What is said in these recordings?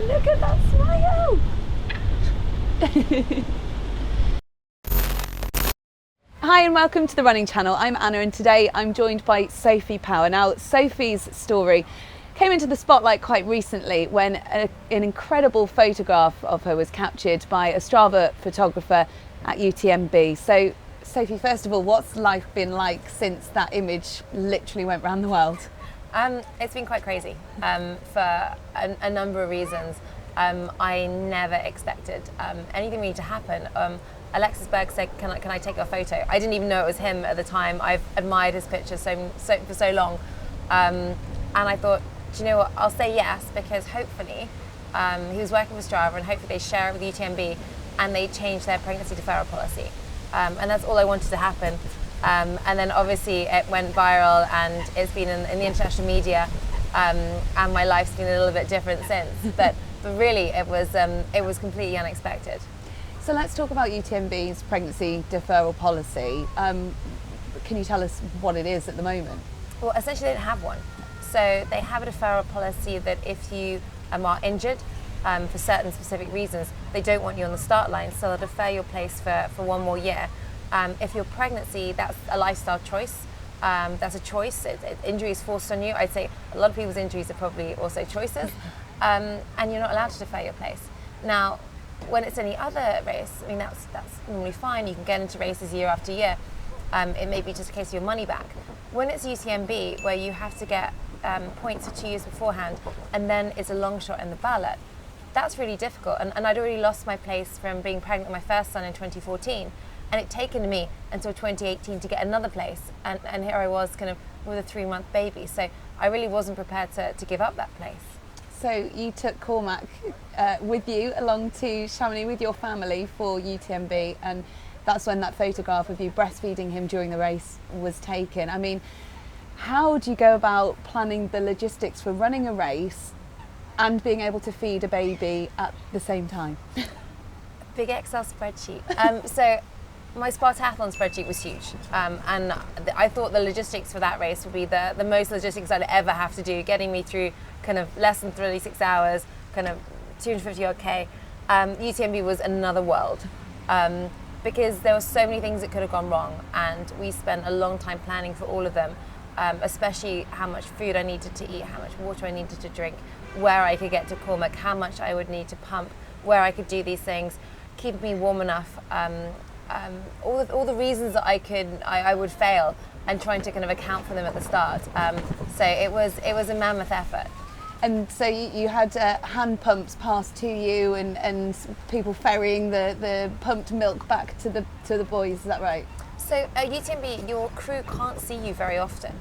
Look at that smile! Hi and welcome to the Running Channel. I'm Anna and today I'm joined by Sophie Power. Now, Sophie's story came into the spotlight quite recently when an incredible photograph of her was captured by a Strava photographer at UTMB. So, Sophie, first of all, what's life been like since that image literally went around the world? It's been quite crazy for a number of reasons. I never expected anything really to happen. Alexis Berg said, can I take your photo? I didn't even know it was him at the time. I've admired his pictures for so long. And I thought, do you know what, I'll say yes, because hopefully he was working with Strava and hopefully they share it with UTMB and they change their pregnancy deferral policy. And that's all I wanted to happen. And then obviously it went viral and it's been in the international media, and my life's been a little bit different since. But really it was completely unexpected. So let's talk about UTMB's pregnancy deferral policy. Can you tell us what it is at the moment? Well, essentially they don't have one. So they have a deferral policy that if you are injured for certain specific reasons, they don't want you on the start line, so they'll defer your place for one more year. If you're pregnancy, that's a lifestyle choice. That's a choice. Injury is forced on you. I'd say a lot of people's injuries are probably also choices, and you're not allowed to defer your place. Now, when it's any other race, I mean that's normally fine. You can get into races year after year. It may be just a case of your money back. When it's UTMB, where you have to get points for 2 years beforehand, and then it's a long shot in the ballot, that's really difficult. And I'd already lost my place from being pregnant with my first son in 2014, and it taken me until 2018 to get another place. And here I was, kind of with a 3-month baby. So I really wasn't prepared to give up that place. So you took Cormac with you along to Chamonix with your family for UTMB, and that's when that photograph of you breastfeeding him during the race was taken. I mean, how do you go about planning the logistics for running a race and being able to feed a baby at the same time? Big Excel spreadsheet. So my Spartathlon spreadsheet was huge, and I thought the logistics for that race would be the most logistics I'd ever have to do, getting me through kind of less than 36 hours, kind of 250 odd K. UTMB was another world, because there were so many things that could have gone wrong, and we spent a long time planning for all of them, especially how much food I needed to eat, how much water I needed to drink, where I could get to Cormac, how much I would need to pump, where I could do these things, keeping me warm enough, all the reasons that I would fail, and trying to kind of account for them at the start. So it was a mammoth effort. And so you had hand pumps passed to you, and people ferrying the pumped milk back to the boys. Is that right? So at UTMB, your crew can't see you very often.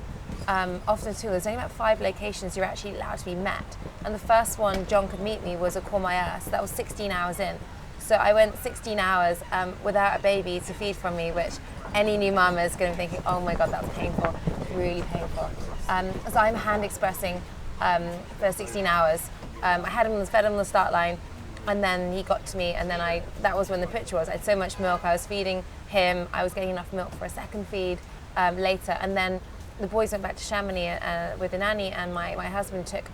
Often too, there's only about 5 locations you're actually allowed to be met. And the first one John could meet me was at Cormac, so that was 16 hours in. So I went 16 hours without a baby to feed from me, which any new mum is going to be thinking, oh my God, that's painful, really painful. So I'm hand expressing for 16 hours. I fed him on the start line, and then he got to me, and then that was when the picture was. I had so much milk, I was feeding him, I was getting enough milk for a second feed later, and then the boys went back to Chamonix with the nanny, and my husband took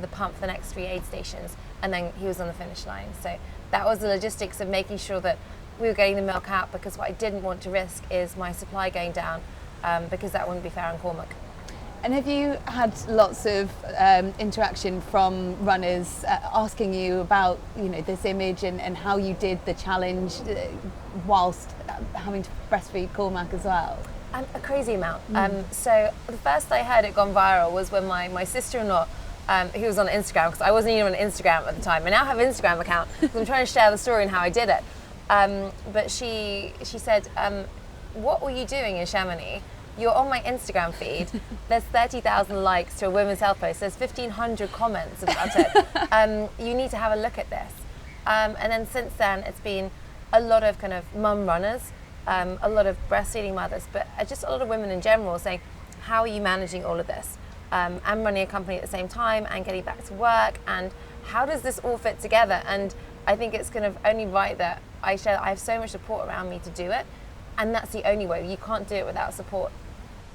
the pump for the next 3 aid stations, and then he was on the finish line. So that was the logistics of making sure that we were getting the milk out, because what I didn't want to risk is my supply going down, because that wouldn't be fair on Cormac. And have you had lots of interaction from runners asking you about, this image and how you did the challenge whilst having to breastfeed Cormac as well? A crazy amount. So the first I heard it gone viral was when my sister-in-law, who was on Instagram, because I wasn't even on Instagram at the time. I now have an Instagram account because I'm trying to share the story and how I did it. But she said, what were you doing in Chamonix? You're on my Instagram feed. There's 30,000 likes to a women's health post. There's 1,500 comments about it. You need to have a look at this. And then since then, it's been a lot of kind of mum runners, a lot of breastfeeding mothers, but just a lot of women in general saying, how are you managing all of this? I'm running a company at the same time and getting back to work, and how does this all fit together? And I think it's kind of only right that I have so much support around me to do it, and that's the only way. You can't do it without support.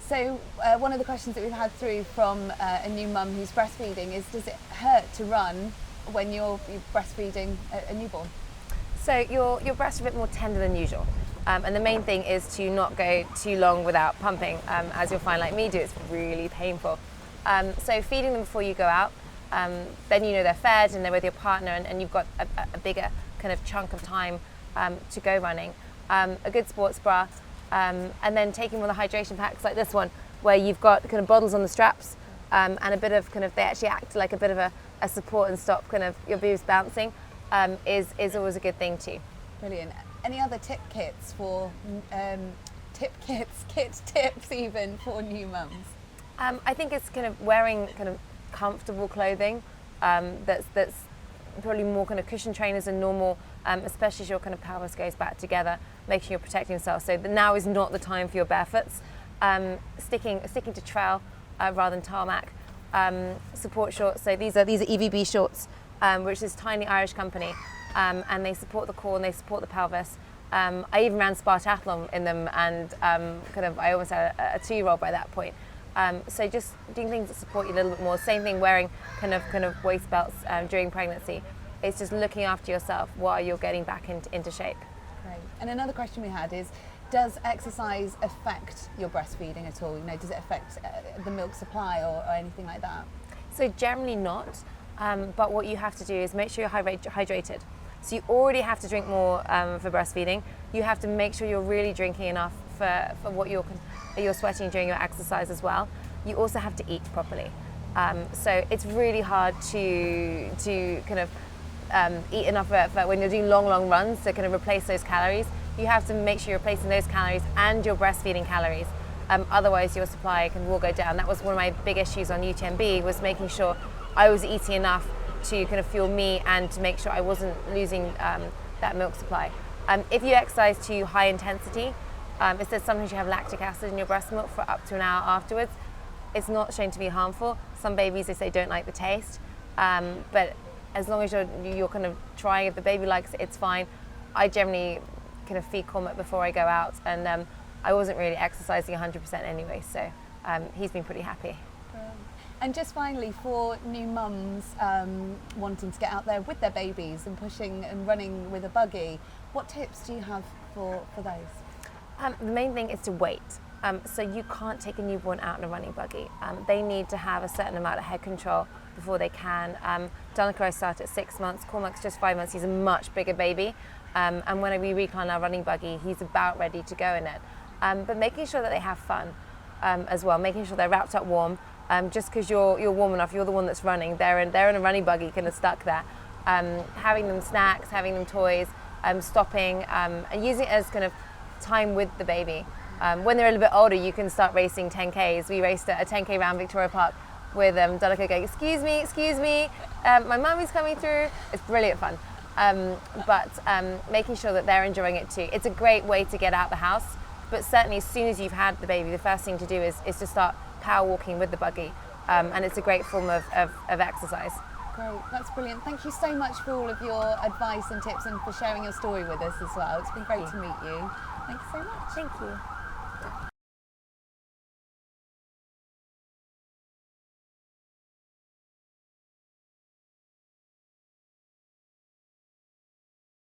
So one of the questions that we've had through from a new mum who's breastfeeding is, does it hurt to run when you're breastfeeding a newborn? So your breasts are a bit more tender than usual. And the main thing is to not go too long without pumping. As you'll find, like me do, it's really painful. So feeding them before you go out, then you know they're fed and they're with your partner, and you've got a bigger kind of chunk of time to go running. A good sports bra, and then taking one of the hydration packs like this one, where you've got kind of bottles on the straps, and a bit of kind of, they actually act like a bit of a support and stop kind of your boobs bouncing, is always a good thing too. Brilliant. Any other tips even for new mums? I think it's kind of wearing kind of comfortable clothing, that's probably more kind of cushion trainers than normal, especially as your kind of pelvis goes back together, making sure you're protecting yourself. So now is not the time for your barefoots. Sticking to trail rather than tarmac. Support shorts. So these are EVB shorts, which is a tiny Irish company, and they support the core and they support the pelvis. I even ran Spartathlon in them, and kind of I almost had a 2-year-old by that point. So just doing things that support you a little bit more. Same thing, wearing kind of waist belts during pregnancy. It's just looking after yourself while you're getting back into shape. Great. And another question we had is, does exercise affect your breastfeeding at all? You know, does it affect the milk supply or anything like that? So generally not, but what you have to do is make sure you're hydrated. So you already have to drink more for breastfeeding. You have to make sure you're really drinking enough for what you're sweating during your exercise as well. You also have to eat properly. So it's really hard to kind of eat enough for when you're doing long runs to kind of replace those calories. You have to make sure you're replacing those calories and your breastfeeding calories. Otherwise your supply will go down. That was one of my big issues on UTMB, was making sure I was eating enough to kind of fuel me and to make sure I wasn't losing that milk supply. If you exercise to high intensity, it says sometimes you have lactic acid in your breast milk for up to an hour afterwards. It's not shown to be harmful. Some babies, they say, don't like the taste, but as long as you're kind of trying, if the baby likes it, it's fine. I generally kind of feed Cormac before I go out, and I wasn't really exercising 100% anyway, so he's been pretty happy. And just finally, for new mums wanting to get out there with their babies and pushing and running with a buggy, what tips do you have for those? The main thing is to wait. So you can't take a newborn out in a running buggy. They need to have a certain amount of head control before they can. Danica, I start at 6 months. Cormac's just 5 months. He's a much bigger baby. And when we recline our running buggy, he's about ready to go in it. But making sure that they have fun as well, making sure they're wrapped up warm. Just because you're warm enough, you're the one that's running. They're in a running buggy, kind of stuck there. Having them snacks, having them toys, stopping, and using it as kind of time with the baby. When they're a little bit older, you can start racing 10Ks. We raced a 10K around Victoria Park with Danica going, excuse me, my mummy's coming through. It's brilliant fun. But making sure that they're enjoying it too. It's a great way to get out the house, but certainly as soon as you've had the baby, the first thing to do is to start power walking with the buggy, and it's a great form of exercise. Great, that's brilliant. Thank you so much for all of your advice and tips and for sharing your story with us as well. It's been great to meet you. Thank you so much. Thank you.